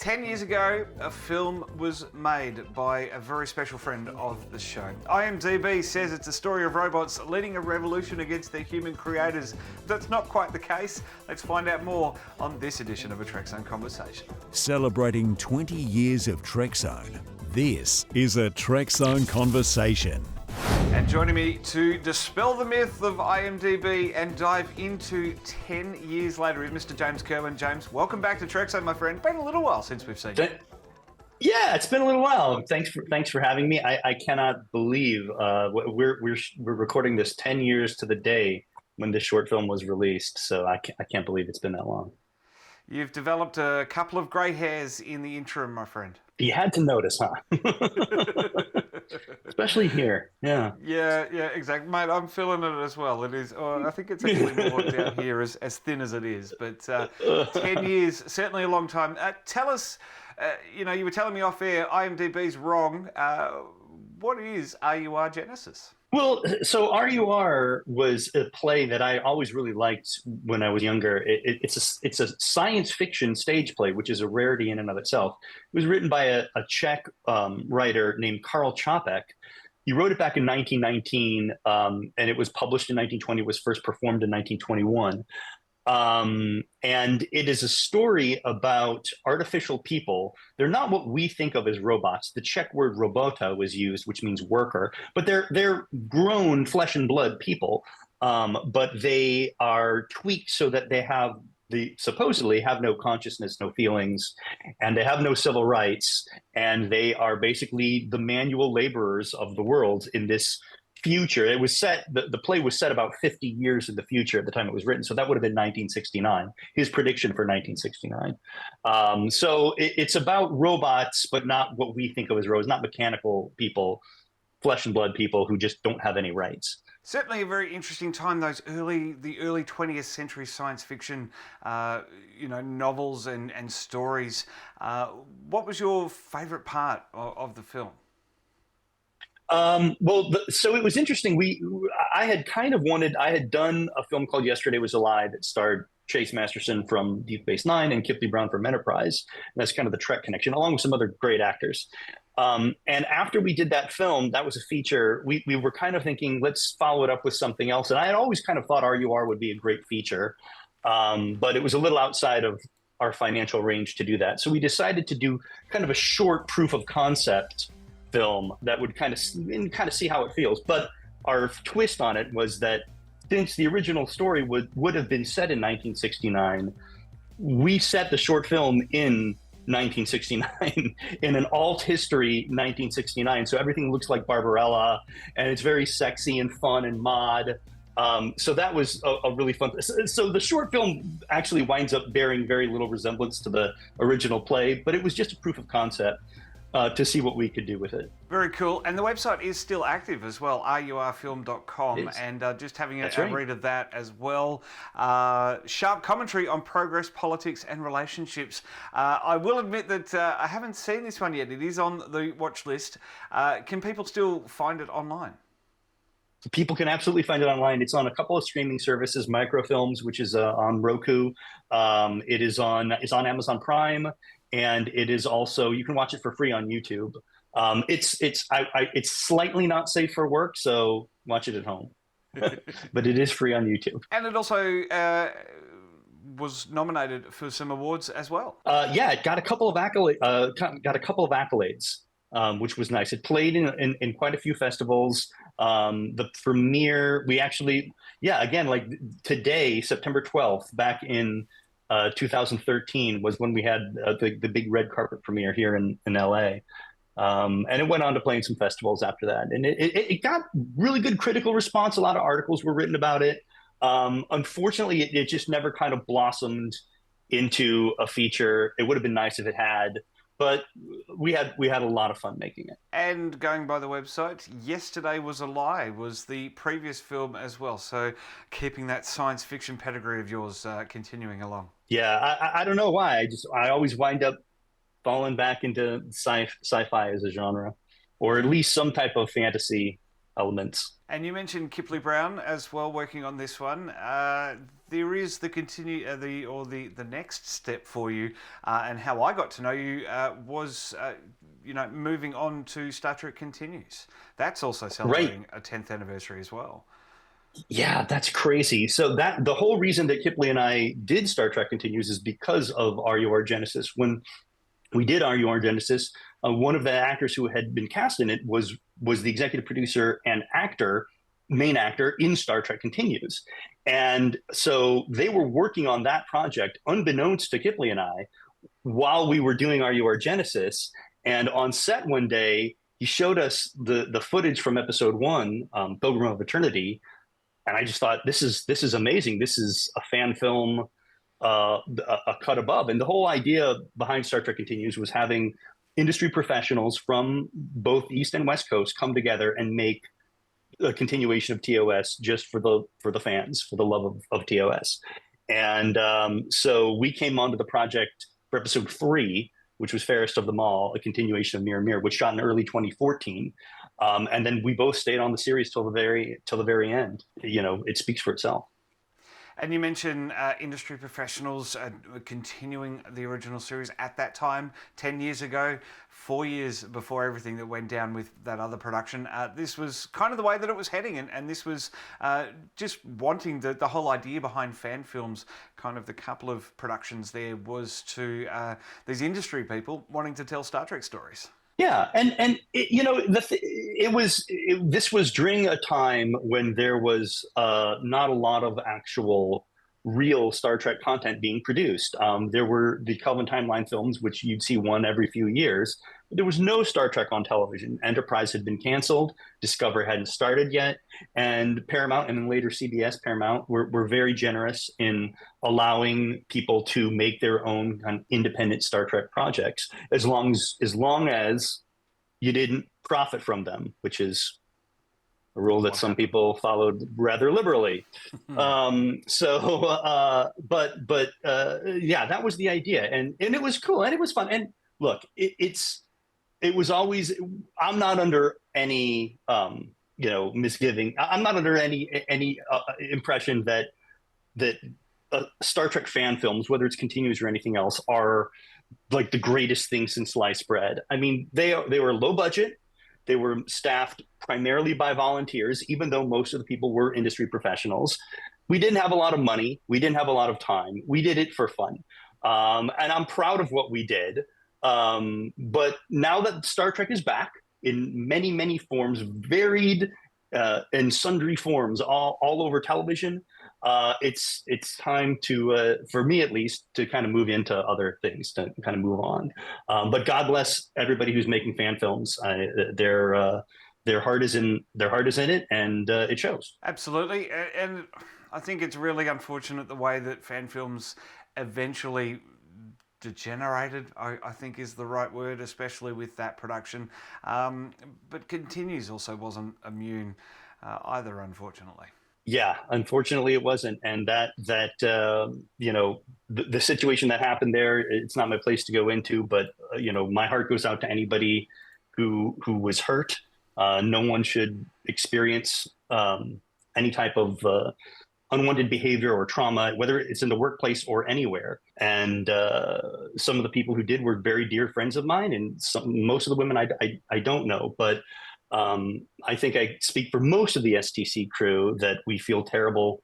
10 years ago, a film was made by a very special friend of the show. IMDb says it's a story of robots leading a revolution against their human creators. That's not quite the case. Let's find out more on this edition of a Trekzone Conversation. Celebrating 20 years of Trekzone, this is a Trekzone Conversation. And joining me to dispel the myth of IMDb and dive into 10 years later is Mr. James Kerwin. James, welcome back to Trekzone, my friend. Been a little while since we've seen you. Yeah, it's been a little while. Thanks for having me. I cannot believe we're recording this 10 years to the day when this short film was released. So I can't believe it's been that long. You've developed a couple of grey hairs in the interim, my friend. You had to notice, huh? Especially here. Yeah, exactly. Mate, I'm feeling it as well. It is, I think it's actually more down here as thin as it is. But 10 years, certainly a long time. Tell us, you were telling me off air, IMDb's wrong. What is R.U.R. Genesis? Well, so R.U.R. was a play that I always really liked when I was younger. It's a science fiction stage play, which is a rarity in and of itself. It was written by a Czech writer named Karl Čapek. He wrote it back in 1919, and it was published in 1920. It was first performed in 1921. And it is a story about artificial people. They're not what we think of as robots. The Czech word robota was used, which means worker, but they're grown flesh and blood people. But they are tweaked so that they supposedly have no consciousness, no feelings, and they have no civil rights. And they are basically the manual laborers of the world in this future. It was set, the play was set about 50 years in the future at the time it was written. So that would have been 1969, his prediction for 1969. So it's about robots, but not what we think of as robots, not mechanical people, flesh and blood people who just don't have any rights. Certainly a very interesting time, the early 20th century science fiction, novels and stories. What was your favorite part of the film? So it was interesting. I had done a film called Yesterday Was a Lie that starred Chase Masterson from Deep Space Nine and Kipling Brown from Enterprise. And that's kind of the Trek connection, along with some other great actors. And after we did that film, that was a feature. We were kind of thinking, let's follow it up with something else. And I had always kind of thought R.U.R. would be a great feature, but it was a little outside of our financial range to do that. So we decided to do kind of a short proof of concept film that would kind of see how it feels. But our twist on it was that since the original story would have been set in 1969, we set the short film in 1969 in an alt history 1969. So everything looks like Barbarella, and it's very sexy and fun and mod. So that was a really fun. So the short film actually winds up bearing very little resemblance to the original play, but it was just a proof of concept to see what we could do with it. Very cool. And the website is still active as well, rurfilm.com. And just having a read of that as well. Sharp commentary on progress, politics and relationships. I will admit that I haven't seen this one yet. It is on the watch list. Can people still find it online? People can absolutely find it online. It's on a couple of streaming services, Microfilms, which is on Roku. It's on Amazon Prime. And it is also, you can watch it for free on YouTube. It's slightly not safe for work, so watch it at home. But it is free on YouTube. And it also was nominated for some awards as well. Yeah, it got a couple of accolades, which was nice. It played in quite a few festivals. The premiere, again, like today, September 12th, back in 2013 was when we had the big red carpet premiere here in LA. And it went on to play in some festivals after that. And it got really good critical response. A lot of articles were written about it. Unfortunately, it just never kind of blossomed into a feature. It would have been nice if it had. But we had a lot of fun making it. And going by the website, Yesterday Was a Lie was the previous film as well. So keeping that science fiction pedigree of yours continuing along. Yeah, I don't know why. I always wind up falling back into sci-fi as a genre, or at least some type of fantasy elements. And you mentioned Kipley Brown as well, working on this one. There is the next step for you, and how I got to know you was moving on to Star Trek Continues. That's also celebrating a 10th anniversary as well. Yeah, that's crazy. So that the whole reason that Kipley and I did Star Trek Continues is because of R.U.R. Genesis. When we did R.U.R. Genesis, one of the actors who had been cast in it was the executive producer and main actor in Star Trek Continues. And so they were working on that project unbeknownst to Kipley and I while we were doing R.U.R. Genesis. And on set one day, he showed us the footage from episode 1, Pilgrim of Eternity, and I just thought, this is amazing. This is a fan film, a cut above. And the whole idea behind Star Trek Continues was having industry professionals from both East and West Coast come together and make a continuation of TOS just for the fans, for the love of TOS. And so we came onto the project for episode 3, which was Fairest of Them All, a continuation of Mirror Mirror, which shot in early 2014. And then we both stayed on the series till the very end. It speaks for itself. And you mentioned industry professionals continuing the original series at that time, 10 years ago, 4 years before everything that went down with that other production. This was kind of the way that it was heading, and this was just wanting the whole idea behind fan films, kind of the couple of productions there was to these industry people wanting to tell Star Trek stories. Yeah, and this was during a time when there was not a lot of actual real Star Trek content being produced. There were the Kelvin Timeline films, which you'd see one every few years. But there was no Star Trek on television. Enterprise had been canceled. Discovery hadn't started yet. And Paramount, and then later CBS Paramount, were very generous in allowing people to make their own kind of independent Star Trek projects, as long as you didn't profit from them, which is a rule that some people followed rather liberally. Yeah, that was the idea, and it was cool and it was fun. And look, it was always, I'm not under any misgiving. I'm not under any impression that Star Trek fan films, whether it's Continues or anything else, are like the greatest thing since sliced bread. I mean, they were low budget. They were staffed primarily by volunteers, even though most of the people were industry professionals. We didn't have a lot of money. We didn't have a lot of time. We did it for fun. And I'm proud of what we did. But now that Star Trek is back in many, many forms, varied in sundry forms, all over television, it's time to, for me at least, to kind of move into other things, to kind of move on. But God bless everybody who's making fan films. Their heart is in it, and it shows. Absolutely, and I think it's really unfortunate the way that fan films eventually degenerated, I think is the right word, especially with that production. But Continues also wasn't immune either, unfortunately. Yeah, unfortunately it wasn't. And the situation that happened there, it's not my place to go into, but my heart goes out to anybody who was hurt. No one should experience any type of unwanted behavior or trauma, whether it's in the workplace or anywhere. And some of the people who did were very dear friends of mine, and most of the women I don't know, but I think I speak for most of the STC crew that we feel terrible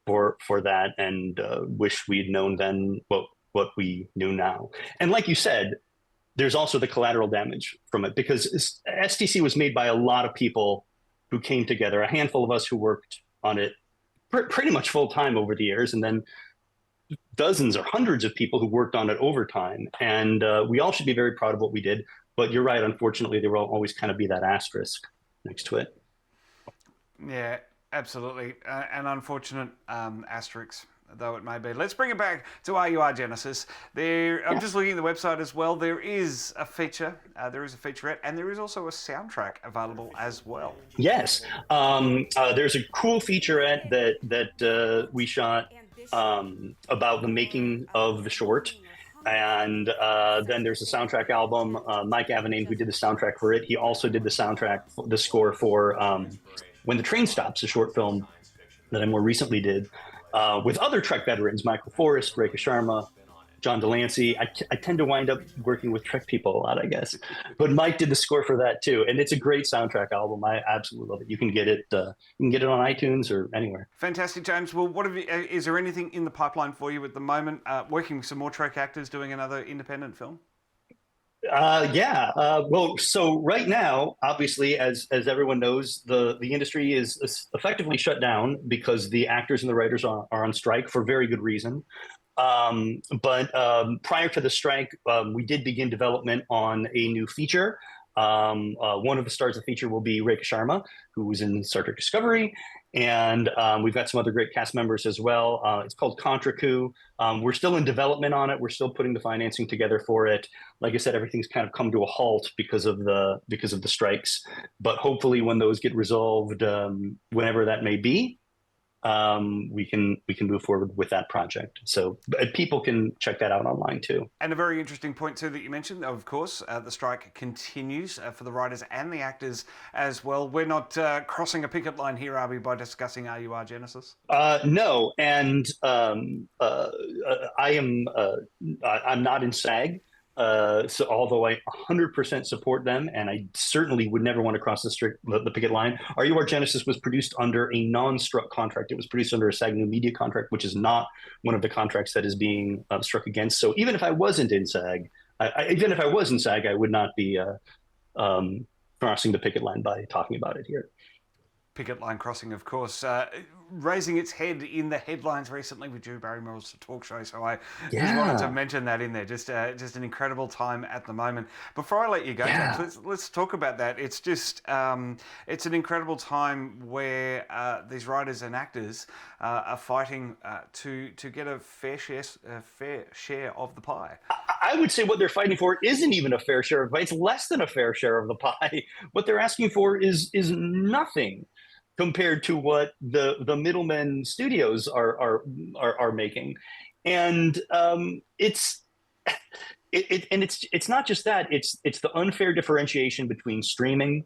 for that, and wish we'd known then what we knew now. And like you said, there's also the collateral damage from it, because STC was made by a lot of people who came together, a handful of us who worked on it pretty much full time over the years, and then dozens or hundreds of people who worked on it over time. And we all should be very proud of what we did. But you're right, unfortunately, there will always kind of be that asterisk next to it. Yeah, absolutely. An unfortunate asterisk, though it may be. Let's bring it back to R.U.R. Genesis. I'm just looking at the website as well. There is a feature, there is a featurette, and there is also a soundtrack available as well. Yes. There's a cool featurette that we shot about the making of the short. And then there's a soundtrack album. Mike Avenane, who did the soundtrack for it, he also did the score for When the Train Stops, a short film that I more recently did with other Trek veterans, Michael Forrest, Rekha Sharma, John Delancey. I tend to wind up working with Trek people a lot, I guess. But Mike did the score for that too, and it's a great soundtrack album. I absolutely love it. You can get it. You can get it on iTunes or anywhere. Fantastic, James. Well, is there anything in the pipeline for you at the moment? Working with some more Trek actors, doing another independent film? Yeah. Well, so right now, obviously, as everyone knows, the industry is effectively shut down because the actors and the writers are on strike for very good reason. But prior to the strike, we did begin development on a new feature. One of the stars of the feature will be Rekha Sharma, who was in Star Trek Discovery, and we've got some other great cast members as well. It's called Contra Coup. We're still in development on it. We're still putting the financing together for it. Like I said, everything's kind of come to a halt because of the strikes. But hopefully, when those get resolved, whenever that may be, we can move forward with that project. So people can check that out online too. And a very interesting point too that you mentioned, of course, the strike continues for the writers and the actors as well. We're not crossing a picket line here, are we, by discussing R.U.R. Genesis? No, and I'm not in SAG. So although I 100% support them, and I certainly would never want to cross the picket line, R.U.R. Genesis was produced under a non-struck contract. It was produced under a SAG New Media contract, which is not one of the contracts that is being struck against. So even if I wasn't in SAG, even if I was in SAG, I would not be crossing the picket line by talking about it here. Picket line crossing, of course, raising its head in the headlines recently with Drew Barrymore's talk show. So I just wanted to mention that in there. Just an incredible time at the moment. Before I let you go, James, let's talk about that. It's just it's an incredible time where these writers and actors are fighting to get a fair share of the pie. I would say what they're fighting for isn't even a fair share of the pie. It's less than a fair share of the pie. What they're asking for is nothing compared to what the middlemen studios are making, and it's not just that. It's the unfair differentiation between streaming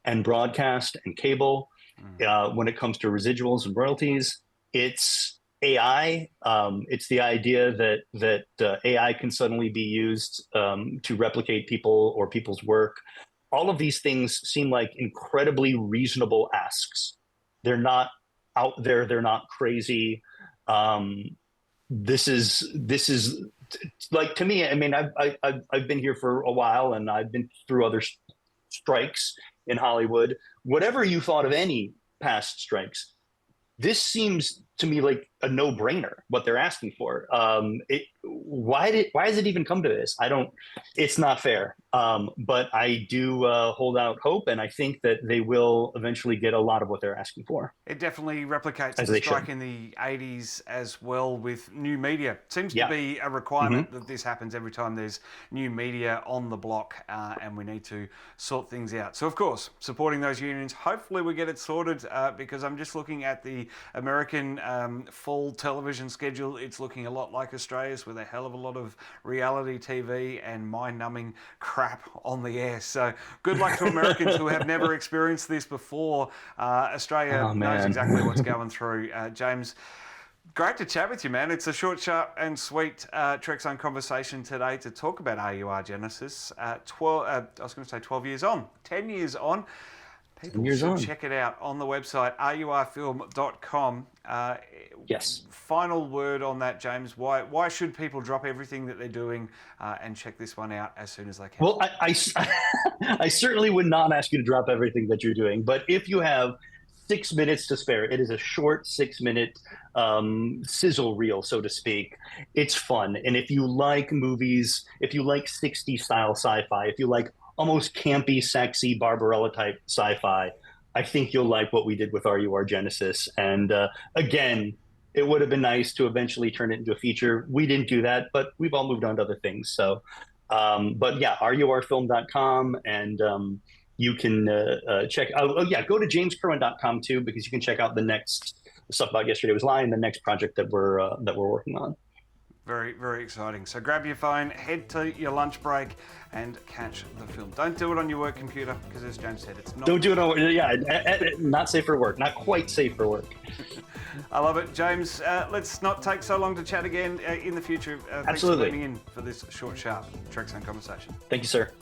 and broadcast and cable when it comes to residuals and royalties. It's AI. It's the idea that AI can suddenly be used to replicate people or people's work. All of these things seem like incredibly reasonable asks. They're not out there. They're not crazy. This is like, to me, I mean, I've been here for a while, and I've been through other strikes in Hollywood. Whatever you thought of any past strikes, this seems to me like a no-brainer what they're asking for. Why has it even come to this? It's not fair. But I do hold out hope, and I think that they will eventually get a lot of what they're asking for. It definitely replicates the strike in the 80s as well with new media. It seems to be a requirement that this happens every time there's new media on the block, and we need to sort things out. So, of course, supporting those unions. Hopefully we get it sorted, because I'm just looking at the American full television schedule. It's looking a lot like Australia's, with a hell of a lot of reality TV and mind-numbing crap on the air. So good luck to Americans who have never experienced this before. Australia knows exactly what's going through. James, great to chat with you, man. It's a short, sharp and sweet Trekzone conversation today to talk about R.U.R. Genesis. 12 years on, 10 years on. People should check it out on the website, rurfilm.com. Yes. Final word on that, James. Why should people drop everything that they're doing and check this one out as soon as they can? Well, I certainly would not ask you to drop everything that you're doing, but if you have 6 minutes to spare, it is a short 6-minute sizzle reel, so to speak. It's fun. And if you like movies, if you like 60s style sci-fi, if you like almost campy, sexy Barbarella type sci-fi, I think you'll like what we did with R.U.R. Genesis. And again, it would have been nice to eventually turn it into a feature. We didn't do that, but we've all moved on to other things. So, but yeah, rurfilm.com, and you can check out. Oh yeah, go to jameskerwin.com too, because you can check out the next stuff about Yesterday Was Lying, the next project that we're working on. Very, very exciting. So grab your phone, head to your lunch break, and catch the film. Don't do it on your work computer, because as James said, it's not... Don't do it not safe for work. Not quite safe for work. I love it. James, let's not take so long to chat again in the future. Thanks Absolutely. for tuning in for this short, sharp Trekzone Conversation. Thank you, sir.